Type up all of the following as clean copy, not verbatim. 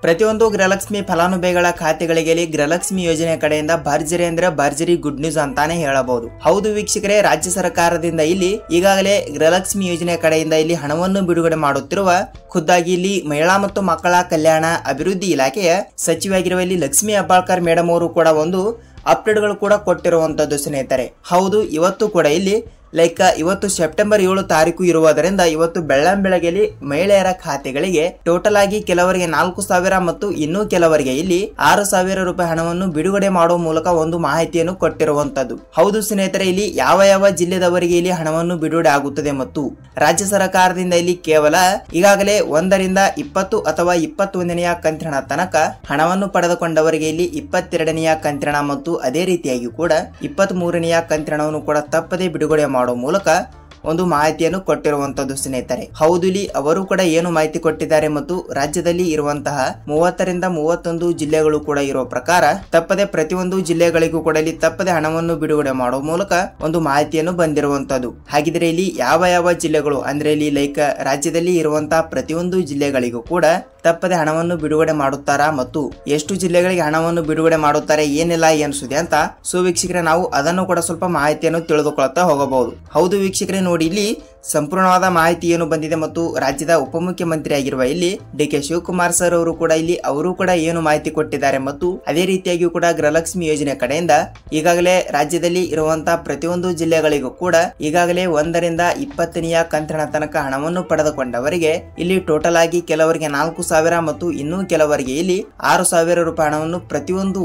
ಪ್ರತಿಯೊಂದು ಗೃಹಲಕ್ಷ್ಮಿ ಫಲಾನುಭವಿಗಳ ಖಾತೆಗಳಿಗೆ ಗೃಹಲಕ್ಷ್ಮಿ ಯೋಜನೆ ಕಡೆಯಿಂದ ಭರ್ಜರಿ ಅಂದ್ರೆ ಭರ್ಜರಿ ಗುಡ್ ನ್ಯೂಸ್ ಅಂತಾನೆ ಹೇಳಬಹುದು. ಹೌದು ವೀಕ್ಷಕರೇ, ರಾಜ್ಯ ಸರ್ಕಾರದಿಂದ ಇಲ್ಲಿ ಈಗಾಗಲೇ ಗೃಹಲಕ್ಷ್ಮಿ ಯೋಜನೆ ಕಡೆಯಿಂದ ಇಲ್ಲಿ ಹಣವನ್ನು ಬಿಡುಗಡೆ ಮಾಡುತ್ತಿರುವ ಖುದ್ದಾಗಿ ಇಲ್ಲಿ ಮಹಿಳಾ ಮತ್ತು ಮಕ್ಕಳ ಕಲ್ಯಾಣ ಅಭಿವೃದ್ಧಿ ಇಲಾಖೆಯ ಸಚಿವರಾಗಿರುವ ಇಲ್ಲಿ ಲಕ್ಷ್ಮಿ ಹೆಬ್ಬಾಳ್ಕರ್ ಮೇಡಮ್ ಅವರು ಕೂಡ ಒಂದು ಅಪ್ಡೇಟ್ಗಳು ಕೂಡ ಕೊಟ್ಟಿರುವಂತದ್ದು ಸ್ನೇಹಿತರೆ. ಹೌದು, ಇವತ್ತು ಕೂಡ ಇಲ್ಲಿ ಇವತ್ತು ಸೆಪ್ಟೆಂಬರ್ 7 ತಾರೀಕು ಇರುವುದರಿಂದ ಇವತ್ತು ಬೆಳ್ಳಂಬೆಳಗ್ಗೆಯಲ್ಲಿ ಮಹಿಳೆಯರ ಖಾತೆಗಳಿಗೆ ಟೋಟಲ್ ಆಗಿ ಕೆಲವರಿಗೆ 4,000 ಮತ್ತು ಇನ್ನೂ ಕೆಲವರಿಗೆ ಇಲ್ಲಿ 6,000 ರೂಪಾಯಿ ಹಣವನ್ನು ಬಿಡುಗಡೆ ಮಾಡುವ ಮೂಲಕ ಒಂದು ಮಾಹಿತಿಯನ್ನು ಕೊಟ್ಟಿರುವಂತದ್ದು. ಹೌದು ಸ್ನೇಹಿತರೆ, ಇಲ್ಲಿ ಯಾವ ಜಿಲ್ಲೆದವರಿಗೆ ಇಲ್ಲಿ ಹಣವನ್ನು ಬಿಡುಗಡೆ ಆಗುತ್ತದೆ ಮತ್ತು ರಾಜ್ಯ ಸರ್ಕಾರದಿಂದ ಇಲ್ಲಿ ಕೇವಲ ಈಗಾಗಲೇ 1 ರಿಂದ 20 ಅಥವಾ 21ನೆಯ ಕಂತಿನ ತನಕ ಹಣವನ್ನು ಪಡೆದುಕೊಂಡವರಿಗೆ ಇಲ್ಲಿ 22ನೆಯ ಕಂತಿನ ಮತ್ತು ಅದೇ ರೀತಿಯಾಗಿ ಕೂಡ 23ನೆಯ ಕಂತಿನವನ್ನು ಕೂಡ ತಪ್ಪದೇ ಬಿಡುಗಡೆ ಮಾಡುವ ಮೂಲಕ ಒಂದು ಮಾಹಿತಿಯನ್ನು ಕೊಟ್ಟಿರುವಂತದ್ದು ಸ್ನೇಹಿತರೆ. ಹೌದು, ಇಲ್ಲಿ ಅವರು ಕೂಡ ಏನು ಮಾಹಿತಿ ಕೊಟ್ಟಿದ್ದಾರೆ ಮತ್ತು ರಾಜ್ಯದಲ್ಲಿ ಇರುವಂತಹ 30 ರಿಂದ 31 ಜಿಲ್ಲೆಗಳು ಕೂಡ ಇರುವ ಪ್ರಕಾರ ತಪ್ಪದೆ ಪ್ರತಿಯೊಂದು ಜಿಲ್ಲೆಗಳಿಗೂ ಕೂಡ ಇಲ್ಲಿ ತಪ್ಪದೆ ಹಣವನ್ನು ಬಿಡುಗಡೆ ಮಾಡುವ ಮೂಲಕ ಒಂದು ಮಾಹಿತಿಯನ್ನು ಬಂದಿರುವಂತದ್ದು. ಹಾಗಿದ್ರೆ ಇಲ್ಲಿ ಯಾವ ಜಿಲ್ಲೆಗಳು ಅಂದ್ರೆ ಇಲ್ಲಿ ರಾಜ್ಯದಲ್ಲಿ ಇರುವಂತಹ ಪ್ರತಿಯೊಂದು ಜಿಲ್ಲೆಗಳಿಗೂ ಕೂಡ ತಪ್ಪದೆ ಹಣವನ್ನು ಬಿಡುಗಡೆ ಮಾಡುತ್ತಾರಾ ಮತ್ತು ಎಷ್ಟು ಜಿಲ್ಲೆಗಳಿಗೆ ಹಣವನ್ನು ಬಿಡುಗಡೆ ಮಾಡುತ್ತಾರೆ ಏನೆಲ್ಲ ಏನಿಸುತ್ತೆ ಅಂತ ವೀಕ್ಷಕರೇ ನಾವು ಅದನ್ನು ಕೂಡ ಸ್ವಲ್ಪ ಮಾಹಿತಿಯನ್ನು ತಿಳಿದುಕೊಳ್ಳುತ್ತಾ ಹೋಗಬಹುದು. ಹೌದು ವೀಕ್ಷಕರೇ, ನೋಡಿ ಇಲ್ಲಿ ಸಂಪೂರ್ಣವಾದ ಮಾಹಿತಿ ಏನು ಬಂದಿದೆ ಮತ್ತು ರಾಜ್ಯದ ಉಪಮುಖ್ಯಮಂತ್ರಿ ಆಗಿರುವ ಇಲ್ಲಿ ಡಿ.ಕೆ. ಶಿವಕುಮಾರ್ ಸರ್ ಅವರು ಕೂಡ ಏನು ಮಾಹಿತಿ ಕೊಟ್ಟಿದ್ದಾರೆ ಮತ್ತು ಅದೇ ರೀತಿಯಾಗಿ ಕೂಡ ಗೃಹಲಕ್ಷ್ಮಿ ಯೋಜನೆ ಕಡೆಯಿಂದ ಈಗಾಗಲೇ ರಾಜ್ಯದಲ್ಲಿ ಇರುವಂತಹ ಪ್ರತಿಯೊಂದು ಜಿಲ್ಲೆಗಳಿಗೂ ಕೂಡ ಈಗಾಗಲೇ 1 ರಿಂದ 20ನೆಯ ಕಂತಿನ ತನಕ ಹಣವನ್ನು ಪಡೆದುಕೊಂಡವರಿಗೆ ಇಲ್ಲಿ ಟೋಟಲ್ ಆಗಿ ಕೆಲವರಿಗೆ 4,000 ಮತ್ತು ಇನ್ನೂ ಕೆಲವರಿಗೆ ಇಲ್ಲಿ 6,000 ರೂಪಾಯಿ ಹಣವನ್ನು ಪ್ರತಿಯೊಂದು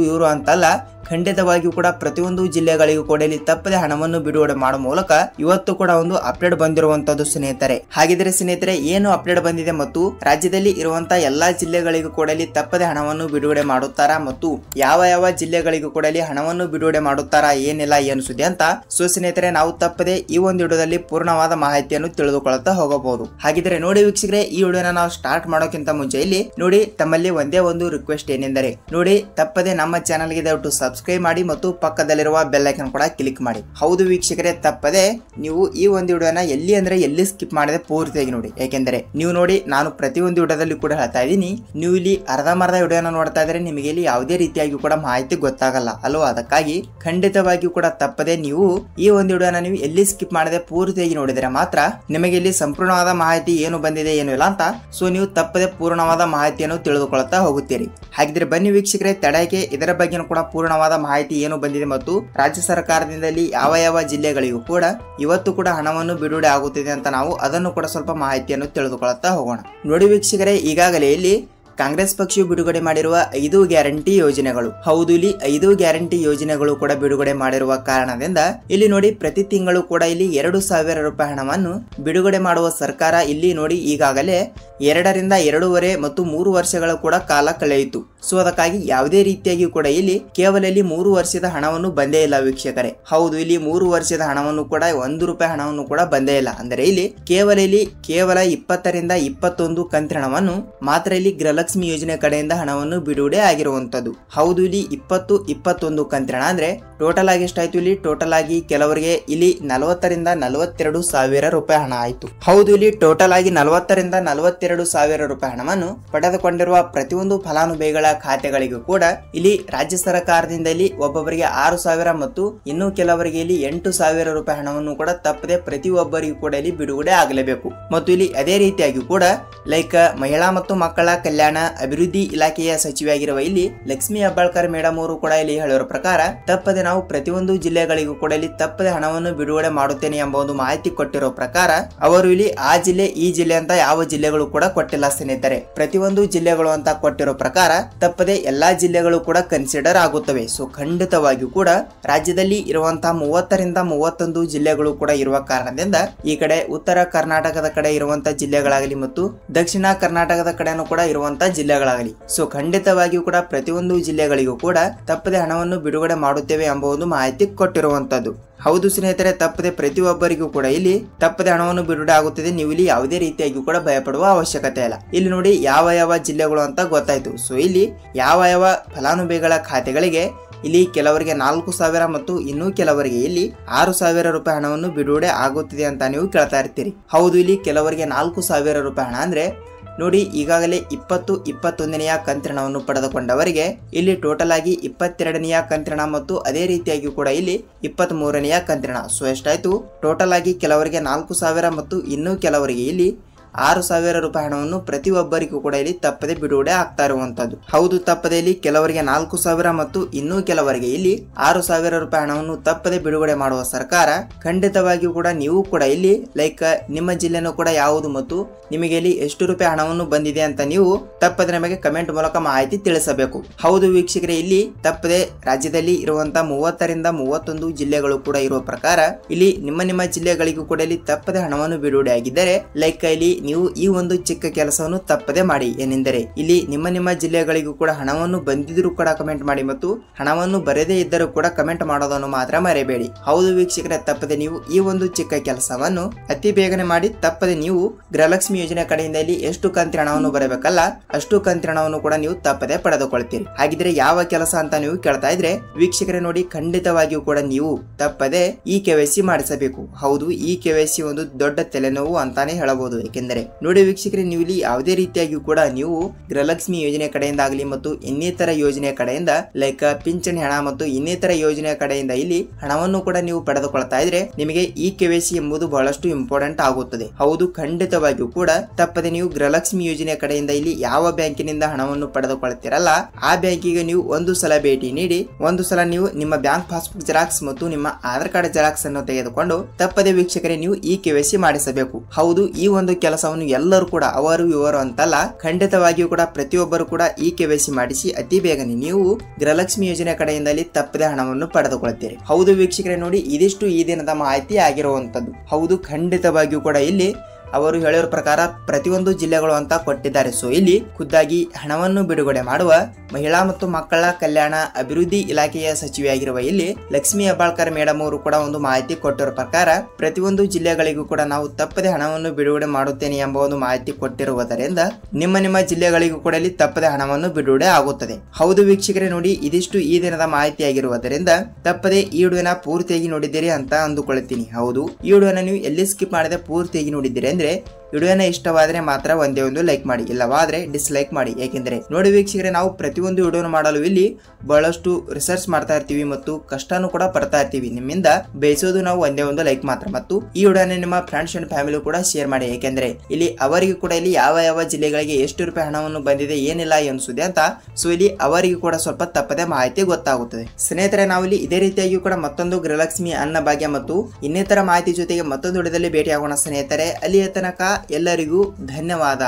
ಇವರು ಅಂತಲ್ಲ ಖಂಡಿತವಾಗಿಯೂ ಕೂಡ ಪ್ರತಿಯೊಂದು ಜಿಲ್ಲೆಗಳಿಗೂ ಕೂಡ ಇಲ್ಲಿ ತಪ್ಪದೆ ಹಣವನ್ನು ಬಿಡುಗಡೆ ಮಾಡುವ ಮೂಲಕ ಇವತ್ತು ಕೂಡ ಒಂದು ಅಪ್ಡೇಟ್ ಬಂದಿರುವಂತದ್ದು ಸ್ನೇಹಿತರೆ. ಹಾಗಿದ್ರೆ ಸ್ನೇಹಿತರೆ, ಏನು ಅಪ್ಡೇಟ್ ಬಂದಿದೆ ಮತ್ತು ರಾಜ್ಯದಲ್ಲಿ ಇರುವಂತಹ ಎಲ್ಲಾ ಜಿಲ್ಲೆಗಳಿಗೂ ಕೂಡ ಇಲ್ಲಿ ತಪ್ಪದೆ ಹಣವನ್ನು ಬಿಡುಗಡೆ ಮಾಡುತ್ತಾರಾ ಮತ್ತು ಯಾವ ಜಿಲ್ಲೆಗಳಿಗೂ ಕೂಡ ಇಲ್ಲಿ ಹಣವನ್ನು ಬಿಡುಗಡೆ ಮಾಡುತ್ತಾರಾ ಏನೆಲ್ಲ ಏನಿಸುತ್ತೆ ಅಂತ ಸ್ನೇಹಿತರೆ ನಾವು ತಪ್ಪದೆ ಈ ಒಂದು ವಿಡಿಯೋದಲ್ಲಿ ಪೂರ್ಣವಾದ ಮಾಹಿತಿಯನ್ನು ತಿಳಿದುಕೊಳ್ಳುತ್ತಾ ಹೋಗಬಹುದು. ಹಾಗಿದ್ರೆ ನೋಡಿ ವೀಕ್ಷಕರೇ, ಈ ವಿಡಿಯೋನ ನಾವು ಸ್ಟಾರ್ಟ್ ಮಾಡೋಕ್ಕಿಂತ ಮುಂಚೆ ಇಲ್ಲಿ ನೋಡಿ ತಮ್ಮಲ್ಲಿ ಒಂದೇ ಒಂದು ರಿಕ್ವೆಸ್ಟ್ ಏನೆಂದರೆ ನೋಡಿ ತಪ್ಪದೆ ನಮ್ಮ ಚಾನಲ್ಗೆ ದಯವಿಟ್ಟು ಸಬ್ಸ್ಕ್ರೈಬ್ ಮಾಡಿ ಮತ್ತು ಪಕ್ಕದಲ್ಲಿರುವ ಬೆಲ್ ಐಕಾನ್ ಕೂಡ ಕ್ಲಿಕ್ ಮಾಡಿ. ಹೌದು ವೀಕ್ಷಕರೇ, ತಪ್ಪದೆ ನೀವು ಈ ಒಂದು ವಿಡಿಯೋನ ಎಲ್ಲಿ ಸ್ಕಿಪ್ ಮಾಡದೆ ಪೂರ್ತಿಯಾಗಿ ನೋಡಿ. ಯಾಕೆಂದ್ರೆ ನೀವು ನೋಡಿ ನಾನು ಪ್ರತಿಯೊಂದು ವಿಡಿಯೋದಲ್ಲಿ ಕೂಡ ಹೇಳ್ತಾ ಇದ್ದೀನಿ, ನೀವು ಇಲ್ಲಿ ಅರ್ಧಂಬರ್ಧ ವಿಡಿಯೋನ ನೋಡ್ತಾ ಇದ್ರೆ ನಿಮಗೆ ಇಲ್ಲಿ ಯಾವುದೇ ರೀತಿಯಾಗಿ ಕೂಡ ಮಾಹಿತಿ ಗೊತ್ತಾಗಲ್ಲ ಅಲ್ವಾ. ಅದಕ್ಕಾಗಿ ಖಂಡಿತವಾಗಿಯೂ ಕೂಡ ತಪ್ಪದೆ ನೀವು ಈ ಒಂದು ವಿಡಿಯೋನ ನೀವು ಎಲ್ಲಿ ಸ್ಕಿಪ್ ಮಾಡದೆ ಪೂರ್ತಿಯಾಗಿ ನೋಡಿದರೆ ಮಾತ್ರ ನಿಮಗೆ ಇಲ್ಲಿ ಸಂಪೂರ್ಣವಾದ ಮಾಹಿತಿ ಏನು ಬಂದಿದೆ ಏನು ಇಲ್ಲ ಅಂತ ನೀವು ತಪ್ಪದೆ ಪೂರ್ಣವಾದ ಮಾಹಿತಿಯನ್ನು ತಿಳಿದುಕೊಳ್ಳುತ್ತಾ ಹೋಗುತ್ತೀರಿ. ಹಾಗಿದ್ರೆ ಬನ್ನಿ ವೀಕ್ಷಕರೇ, ತಡಕ್ಕೆ ಇದರ ಬಗ್ಗೆ ಕೂಡ ಪೂರ್ಣವಾದ ಮಾಹಿತಿ ಏನು ಬಂದಿದೆ ಮತ್ತು ರಾಜ್ಯ ಸರ್ಕಾರದಿಂದ ಯಾವ ಜಿಲ್ಲೆಗಳಿಗೂ ಕೂಡ ಇವತ್ತು ಕೂಡ ಹಣವನ್ನು ಬಿಡುಗಡೆ ಆಗುತ್ತಿದೆ ಅಂತ ನಾವು ಅದನ್ನು ಕೂಡ ಸ್ವಲ್ಪ ಮಾಹಿತಿಯನ್ನು ತಿಳಿದುಕೊಳ್ಳುತ್ತಾ ಹೋಗೋಣ. ನೋಡಿ ವೀಕ್ಷಕರೇ, ಈಗಾಗಲೇ ಇಲ್ಲಿ ಕಾಂಗ್ರೆಸ್ ಪಕ್ಷವು ಬಿಡುಗಡೆ ಮಾಡಿರುವ 5 ಗ್ಯಾರಂಟಿ ಯೋಜನೆಗಳು. ಹೌದು, ಇಲ್ಲಿ 5 ಗ್ಯಾರಂಟಿ ಯೋಜನೆಗಳು ಕೂಡ ಬಿಡುಗಡೆ ಮಾಡಿರುವ ಕಾರಣದಿಂದ ಇಲ್ಲಿ ನೋಡಿ ಪ್ರತಿ ತಿಂಗಳು ಕೂಡ ಇಲ್ಲಿ 2,000 ರೂಪಾಯಿ ಹಣವನ್ನು ಬಿಡುಗಡೆ ಮಾಡುವ ಸರ್ಕಾರ ಇಲ್ಲಿ ನೋಡಿ ಈಗಾಗಲೇ 2 ರಿಂದ 2.5 ಮತ್ತು 3 ವರ್ಷಗಳ ಕೂಡ ಕಾಲ ಕಳೆಯಿತು. ಅದಕ್ಕಾಗಿ ಯಾವುದೇ ರೀತಿಯಾಗಿ ಕೂಡ ಇಲ್ಲಿ ಕೇವಲ ಇಲ್ಲಿ 3 ವರ್ಷದ ಹಣವನ್ನು ಬಂದೇ ಇಲ್ಲ ವೀಕ್ಷಕರೇ. ಹೌದು, ಇಲ್ಲಿ 3 ವರ್ಷದ ಹಣವನ್ನು ಕೂಡ 1 ರೂಪಾಯಿ ಹಣವನ್ನು ಕೂಡ ಬಂದೇ ಇಲ್ಲ. ಅಂದರೆ ಇಲ್ಲಿ ಕೇವಲ 20 ರಿಂದ 21 ಕಂತಿನ ಹಣವನ್ನು ಮಾತ್ರ ಇಲ್ಲಿ ಗೃಹಲಕ್ಷ್ಮಿ ಯೋಜನೆ ಕಡೆಯಿಂದ ಹಣವನ್ನು ಬಿಡುಗಡೆ ಆಗಿರುವಂತದ್ದು. ಹೌದು, ಇಲ್ಲಿ 20-21 ಕಂತಿನ ಅಂದ್ರೆ ಟೋಟಲ್ ಆಗಿ ಎಷ್ಟಾಯ್ತು ಇಲ್ಲಿ ಟೋಟಲ್ ಆಗಿ ಕೆಲವರಿಗೆ ಇಲ್ಲಿ 40 ರಿಂದ 42 ಸಾವಿರ ರೂಪಾಯಿ ಹಣ ಆಯ್ತು. ಹೌದು, ಇಲ್ಲಿ ಟೋಟಲ್ ಆಗಿ 40 ರಿಂದ 42 ಸಾವಿರ ರೂಪಾಯಿ ಹಣವನ್ನು ಪಡೆದುಕೊಂಡಿರುವ ಪ್ರತಿಯೊಂದು ಫಲಾನುಭವಿಗಳ ಖಾತೆಗಳಿಗೂ ಕೂಡ ಇಲ್ಲಿ ರಾಜ್ಯ ಸರ್ಕಾರದಿಂದ ಇಲ್ಲಿ ಒಬ್ಬೊಬ್ಬರಿಗೆ 6,000 ಮತ್ತು ಇನ್ನು ಕೆಲವರಿಗೆ ಇಲ್ಲಿ 8,000 ರೂಪಾಯಿ ಹಣವನ್ನು ಕೂಡ ತಪ್ಪದೆ ಪ್ರತಿಯೊಬ್ಬರಿಗೂ ಕೂಡ ಇಲ್ಲಿ ಬಿಡುಗಡೆ ಆಗಲೇಬೇಕು. ಮತ್ತು ಇಲ್ಲಿ ಅದೇ ರೀತಿಯಾಗಿ ಕೂಡ ಮಹಿಳಾ ಮತ್ತು ಮಕ್ಕಳ ಕಲ್ಯಾಣ ಅಭಿವೃದ್ಧಿ ಇಲಾಖೆಯ ಸಚಿವರಾಗಿರುವ ಇಲ್ಲಿ ಲಕ್ಷ್ಮಿ ಹೆಬ್ಬಾಳ್ಕರ್ ಮೇಡಮ್ ಅವರು ಕೂಡ ಇಲ್ಲಿ ಹೇಳಿರೋ ಪ್ರಕಾರ ತಪ್ಪದೆ ನಾವು ಪ್ರತಿಯೊಂದು ಜಿಲ್ಲೆಗಳಿಗೂ ಕೂಡ ಇಲ್ಲಿ ತಪ್ಪದೆ ಹಣವನ್ನು ಬಿಡುಗಡೆ ಮಾಡುತ್ತೇನೆ ಎಂಬ ಒಂದು ಮಾಹಿತಿ ಕೊಟ್ಟಿರೋ ಪ್ರಕಾರ ಅವರು ಇಲ್ಲಿ ಆ ಜಿಲ್ಲೆ ಈ ಜಿಲ್ಲೆ ಅಂತ ಯಾವ ಜಿಲ್ಲೆಗಳು ಕೂಡ ಕೊಟ್ಟಿಲ್ಲ ಸ್ನೇಹಿತರೆ. ಪ್ರತಿಯೊಂದು ಜಿಲ್ಲೆಗಳು ಅಂತ ಕೊಟ್ಟಿರೋ ಪ್ರಕಾರ ತಪ್ಪದೆ ಎಲ್ಲಾ ಜಿಲ್ಲೆಗಳು ಕೂಡ ಕನ್ಸಿಡರ್ ಆಗುತ್ತವೆ. ಖಂಡಿತವಾಗಿಯೂ ಕೂಡ ರಾಜ್ಯದಲ್ಲಿ ಇರುವಂತಹ 30 ರಿಂದ 31 ಜಿಲ್ಲೆಗಳು ಕೂಡ ಇರುವ ಕಾರಣದಿಂದ ಈ ಕಡೆ ಉತ್ತರ ಕರ್ನಾಟಕದ ಕಡೆ ಇರುವಂತಹ ಜಿಲ್ಲೆಗಳಾಗಲಿ ಮತ್ತು ದಕ್ಷಿಣ ಕರ್ನಾಟಕದ ಕಡೆನೂ ಕೂಡ ಇರುವಂತಹ ಜಿಲ್ಲೆಗಳಾಗಲಿ ಖಂಡಿತವಾಗಿಯೂ ಕೂಡ ಪ್ರತಿಯೊಂದು ಜಿಲ್ಲೆಗಳಿಗೂ ಕೂಡ ತಪ್ಪದೆ ಹಣವನ್ನು ಬಿಡುಗಡೆ ಮಾಡುತ್ತೇವೆ ಎಂಬ ಒಂದು ಮಾಹಿತಿ ಕೊಟ್ಟಿರುವಂತದ್ದು. ಹೌದು ಸ್ನೇಹಿತರೆ, ತಪ್ಪದೆ ಪ್ರತಿಯೊಬ್ಬರಿಗೂ ಕೂಡ ಇಲ್ಲಿ ತಪ್ಪದೆ ಹಣವನ್ನು ಬಿಡುಗಡೆ ಆಗುತ್ತದೆ. ನೀವು ಇಲ್ಲಿ ಯಾವುದೇ ರೀತಿಯಾಗಿ ಕೂಡ ಭಯಪಡುವ ಅವಶ್ಯಕತೆ ಇಲ್ಲ. ಇಲ್ಲಿ ನೋಡಿ ಯಾವ ಜಿಲ್ಲೆಗಳು ಅಂತ ಗೊತ್ತಾಯ್ತು. ಇಲ್ಲಿ ಯಾವ ಫಲಾನುಭವಿಗಳ ಖಾತೆಗಳಿಗೆ ಇಲ್ಲಿ ಕೆಲವರಿಗೆ 4,000 ಮತ್ತು ಇನ್ನೂ ಕೆಲವರಿಗೆ ಇಲ್ಲಿ 6,000 ರೂಪಾಯಿ ಹಣವನ್ನು ಬಿಡುಗಡೆ ಆಗುತ್ತಿದೆ ಅಂತ ನೀವು ಕೇಳ್ತಾ ಇರ್ತೀರಿ. ಹೌದು, ಇಲ್ಲಿ ಕೆಲವರಿಗೆ 4,000 ರೂಪಾಯಿ ಹಣ ಅಂದ್ರೆ ನೋಡಿ ಈಗಾಗಲೇ 21ನೆಯ ಕಂತಿನ ಹಣವನ್ನು ಪಡೆದುಕೊಂಡವರಿಗೆ ಇಲ್ಲಿ ಟೋಟಲ್ ಆಗಿ 22ನೆಯ ಕಂತಿನ ಮತ್ತು ಅದೇ ರೀತಿಯಾಗಿ ಕೂಡ ಇಲ್ಲಿ 23ನೆಯ ಕಂತಿನ. ಸೊ ಎಷ್ಟಾಯ್ತು ಟೋಟಲ್ ಆಗಿ ಕೆಲವರಿಗೆ 4,000 ಮತ್ತು ಇನ್ನೂ ಕೆಲವರಿಗೆ ಇಲ್ಲಿ 6,000 ರೂಪಾಯಿ ಹಣವನ್ನು ಪ್ರತಿಯೊಬ್ಬರಿಗೂ ಕೂಡ ಇಲ್ಲಿ ತಪ್ಪದೆ ಬಿಡುಗಡೆ ಆಗ್ತಾ ಇರುವಂತದ್ದು. ಹೌದು, ತಪ್ಪದೆ ಇಲ್ಲಿ ಕೆಲವರಿಗೆ 4,000 ಮತ್ತು ಇನ್ನೂ ಕೆಲವರಿಗೆ ಇಲ್ಲಿ 6,000 ರೂಪಾಯಿ ಹಣವನ್ನು ತಪ್ಪದೆ ಬಿಡುಗಡೆ ಮಾಡುವ ಸರ್ಕಾರ. ಖಂಡಿತವಾಗಿಯೂ ಕೂಡ ನೀವು ಕೂಡ ಇಲ್ಲಿ ಲೈಕ್ ನಿಮ್ಮ ಜಿಲ್ಲೆನೂ ಕೂಡ ಯಾವುದು ಮತ್ತು ನಿಮಗೆ ಇಲ್ಲಿ ಎಷ್ಟು ರೂಪಾಯಿ ಹಣವನ್ನು ಬಂದಿದೆ ಅಂತ ನೀವು ತಪ್ಪದೆ ನಮಗೆ ಕಮೆಂಟ್ ಮೂಲಕ ಮಾಹಿತಿ ತಿಳಿಸಬೇಕು. ಹೌದು ವೀಕ್ಷಕರೇ, ಇಲ್ಲಿ ತಪ್ಪದೆ ರಾಜ್ಯದಲ್ಲಿ ಇರುವಂತಹ 30ರಿಂದ 31 ಜಿಲ್ಲೆಗಳು ಕೂಡ ಇರುವ ಪ್ರಕಾರ ಇಲ್ಲಿ ನಿಮ್ಮ ಜಿಲ್ಲೆಗಳಿಗೂ ಕೂಡ ಇಲ್ಲಿ ತಪ್ಪದೆ ಹಣವನ್ನು ಬಿಡುಗಡೆ ಆಗಿದ್ದರೆ ಲೈಕ್ ಇಲ್ಲಿ ನೀವು ಈ ಒಂದು ಚಿಕ್ಕ ಕೆಲಸವನ್ನು ತಪ್ಪದೆ ಮಾಡಿ. ಏನೆಂದರೆ ಇಲ್ಲಿ ನಿಮ್ಮ ಜಿಲ್ಲೆಗಳಿಗೂ ಕೂಡ ಹಣವನ್ನು ಬಂದಿದ್ರೂ ಕೂಡ ಕಮೆಂಟ್ ಮಾಡಿ ಮತ್ತು ಹಣವನ್ನು ಬರದೇ ಇದ್ದರೂ ಕೂಡ ಕಮೆಂಟ್ ಮಾಡೋದನ್ನು ಮಾತ್ರ ಮರೆಯಬೇಡಿ. ಹೌದು ವೀಕ್ಷಕರೇ, ತಪ್ಪದೆ ನೀವು ಈ ಒಂದು ಚಿಕ್ಕ ಕೆಲಸವನ್ನು ಅತಿ ಬೇಗನೆ ಮಾಡಿ ತಪ್ಪದೆ ನೀವು ಗೃಹಲಕ್ಷ್ಮಿ ಯೋಜನೆ ಕಡೆಯಿಂದ ಇಲ್ಲಿ ಎಷ್ಟು ಕಂತಿನ ಹಣವನ್ನು ಬರಬೇಕಲ್ಲ ಅಷ್ಟು ಕಂತಿನ ಹಣವನ್ನು ಕೂಡ ನೀವು ತಪ್ಪದೆ ಪಡೆದುಕೊಳ್ತೀರಿ. ಹಾಗಿದ್ರೆ ಯಾವ ಕೆಲಸ ಅಂತ ನೀವು ಕೇಳ್ತಾ ಇದ್ರೆ ವೀಕ್ಷಕರೇ ನೋಡಿ, ಖಂಡಿತವಾಗಿಯೂ ಕೂಡ ನೀವು ತಪ್ಪದೆ ಈ KYC ಮಾಡಿಸಬೇಕು. ಹೌದು, ಈ KYC ಒಂದು ದೊಡ್ಡ ತಲೆನೋವು ಅಂತಾನೆ ಹೇಳಬಹುದು. ಏಕೆಂದರೆ ನೋಡಿ ವೀಕ್ಷಕರೇ, ನೀವು ಇಲ್ಲಿ ಯಾವುದೇ ರೀತಿಯಾಗಿ ಕೂಡ ನೀವು ಗೃಹಲಕ್ಷ್ಮಿ ಯೋಜನೆ ಕಡೆಯಿಂದ ಆಗಲಿ ಮತ್ತು ಇನ್ನಿತರ ಯೋಜನೆ ಕಡೆಯಿಂದ ಲೈಕ್ ಪಿಂಚಣಿ ಹಣ ಮತ್ತು ಇನ್ನಿತರ ಯೋಜನೆ ಕಡೆಯಿಂದ ಇಲ್ಲಿ ಹಣವನ್ನು ಕೂಡ ನೀವು ಪಡೆದುಕೊಳ್ತಾ ಇದ್ರೆ ನಿಮಗೆ ಈ KYC ಎಂಬುದು ಬಹಳಷ್ಟು ಇಂಪಾರ್ಟೆಂಟ್ ಆಗುತ್ತದೆ. ಹೌದು, ಖಂಡಿತವಾಗಿಯೂ ಕೂಡ ತಪ್ಪದೆ ನೀವು ಗೃಹಲಕ್ಷ್ಮಿ ಯೋಜನೆ ಕಡೆಯಿಂದ ಇಲ್ಲಿ ಯಾವ ಬ್ಯಾಂಕಿನಿಂದ ಹಣವನ್ನು ಪಡೆದುಕೊಳ್ತೀರಲ್ಲ ಆ ಬ್ಯಾಂಕಿಗೆ ನೀವು ಒಂದು ಸಲ ಭೇಟಿ ನೀಡಿ ಒಂದು ಸಲ ನೀವು ನಿಮ್ಮ ಬ್ಯಾಂಕ್ ಪಾಸ್ಬುಕ್ ಜೆರಾಕ್ಸ್ ಮತ್ತು ನಿಮ್ಮ ಆಧಾರ್ ಕಾರ್ಡ್ ಜೆರಾಕ್ಸ್ ಅನ್ನು ತೆಗೆದುಕೊಂಡು ತಪ್ಪದೆ ವೀಕ್ಷಕರೇ ನೀವು ಈ KYC ಮಾಡಿಸಬೇಕು. ಹೌದು, ಈ ಒಂದು ಕೆಲಸವನ್ನು ಎಲ್ಲರೂ ಕೂಡ ಅವರು ಇವರು ಅಂತಲ್ಲ, ಖಂಡಿತವಾಗಿಯೂ ಕೂಡ ಪ್ರತಿಯೊಬ್ಬರು ಕೂಡ ಈ KYC ಮಾಡಿಸಿ ಅತಿ ಬೇಗನೆ ನೀವು ಗೃಹಲಕ್ಷ್ಮಿ ಯೋಜನೆ ಕಡೆಯಿಂದಲೇ ತಪ್ಪದೆ ಹಣವನ್ನು ಪಡೆದುಕೊಳ್ಳುತ್ತೀರಿ. ಹೌದು ವೀಕ್ಷಕರೇ ನೋಡಿ, ಇದಿಷ್ಟು ಈ ದಿನದ ಮಾಹಿತಿ ಆಗಿರುವಂತದ್ದು. ಹೌದು, ಖಂಡಿತವಾಗಿಯೂ ಕೂಡ ಇಲ್ಲಿ ಅವರು ಹೇಳಿರೋ ಪ್ರಕಾರ ಪ್ರತಿಯೊಂದು ಜಿಲ್ಲೆಗಳು ಅಂತ ಕೊಟ್ಟಿದ್ದಾರೆ. ಸೊ ಇಲ್ಲಿ ಖುದ್ದಾಗಿ ಹಣವನ್ನು ಬಿಡುಗಡೆ ಮಾಡುವ ಮಹಿಳಾ ಮತ್ತು ಮಕ್ಕಳ ಕಲ್ಯಾಣ ಅಭಿವೃದ್ಧಿ ಇಲಾಖೆಯ ಸಚಿವೆಯಾಗಿರುವ ಇಲ್ಲಿ ಲಕ್ಷ್ಮೀ ಹೆಬ್ಬಾಳ್ಕರ್ ಮೇಡಮ್ ಅವರು ಕೂಡ ಒಂದು ಮಾಹಿತಿ ಕೊಟ್ಟಿರೋ ಪ್ರಕಾರ ಪ್ರತಿಯೊಂದು ಜಿಲ್ಲೆಗಳಿಗೂ ಕೂಡ ನಾವು ತಪ್ಪದೆ ಹಣವನ್ನು ಬಿಡುಗಡೆ ಮಾಡುತ್ತೇನೆ ಎಂಬ ಒಂದು ಮಾಹಿತಿ ಕೊಟ್ಟಿರುವುದರಿಂದ ನಿಮ್ಮ ಜಿಲ್ಲೆಗಳಿಗೂ ಕೂಡ ಇಲ್ಲಿ ತಪ್ಪದೆ ಹಣವನ್ನು ಬಿಡುಗಡೆ ಆಗುತ್ತದೆ. ಹೌದು ವೀಕ್ಷಕರೇ ನೋಡಿ, ಇದಿಷ್ಟು ಈ ದಿನದ ಮಾಹಿತಿ ಆಗಿರುವುದರಿಂದ ತಪ್ಪದೆ ಈ ವಿಡಿಯೋನ ಪೂರ್ತಿಯಾಗಿ ನೋಡಿದ್ದೀರಿ ಅಂತ ಅಂದುಕೊಳ್ಳುತ್ತೀನಿ. ಹೌದು, ಈ ವಿಡಿಯೋನ ನೀವು ಎಲ್ಲಿ ಸ್ಕಿಪ್ ಮಾಡದೆ ಪೂರ್ತಿಯಾಗಿ ನೋಡಿದ್ದೀರಿ ಅಂದ್ರೆ ವಿಡಿಯೋನ ಇಷ್ಟವಾದ್ರೆ ಮಾತ್ರ ಒಂದೇ ಒಂದು ಲೈಕ್ ಮಾಡಿ, ಇಲ್ಲವಾದ್ರೆ ಡಿಸ್ಲೈಕ್ ಮಾಡಿ. ಏಕೆಂದ್ರೆ ನೋಡಿ ವೀಕ್ಷಕರೇ, ನಾವು ಪ್ರತಿಯೊಂದು ವಿಡಿಯೋನ ಮಾಡಲು ಇಲ್ಲಿ ಬಹಳಷ್ಟು ರಿಸರ್ಚ್ ಮಾಡ್ತಾ ಇರ್ತೀವಿ ಮತ್ತು ಕಷ್ಟನೂ ಕೂಡ ಪಡ್ತಾ ಇರ್ತೀವಿ. ನಿಮ್ಮಿಂದ ಬಯಸೋದು ನಾವು ಒಂದೇ ಒಂದು ಲೈಕ್ ಮಾತ್ರ. ಮತ್ತು ಈ ವಿಡಿಯೋನ ನಿಮ್ಮ ಫ್ರೆಂಡ್ಸ್ ಅಂಡ್ ಫ್ಯಾಮಿಲಿ ಕೂಡ ಶೇರ್ ಮಾಡಿ. ಏಕೆಂದ್ರೆ ಇಲ್ಲಿ ಅವರಿಗೂ ಕೂಡ ಇಲ್ಲಿ ಯಾವ ಜಿಲ್ಲೆಗಳಿಗೆ ಎಷ್ಟು ರೂಪಾಯಿ ಹಣವನ್ನು ಬಂದಿದೆ ಏನಿಲ್ಲ ಎನ್ಸುತ್ತೆ ಅಂತ ಸೊ ಇಲ್ಲಿ ಅವರಿಗೂ ಕೂಡ ಸ್ವಲ್ಪ ತಪ್ಪದೆ ಮಾಹಿತಿ ಗೊತ್ತಾಗುತ್ತದೆ. ಸ್ನೇಹಿತರೆ, ನಾವು ಇಲ್ಲಿ ಇದೇ ರೀತಿಯಾಗಿ ಕೂಡ ಮತ್ತೊಂದು ಗೃಹಲಕ್ಷ್ಮಿ ಅನ್ನಭಾಗ್ಯ ಮತ್ತು ಇನ್ನಿತರ ಮಾಹಿತಿ ಜೊತೆಗೆ ಮತ್ತೊಂದು ವಿಡಿಯೋದಲ್ಲಿ ಭೇಟಿಯಾಗೋಣ ಸ್ನೇಹಿತರೆ. ಅಲ್ಲಿಯ ತನಕ ಎಲ್ಲರಿಗೂ ಧನ್ಯವಾದ.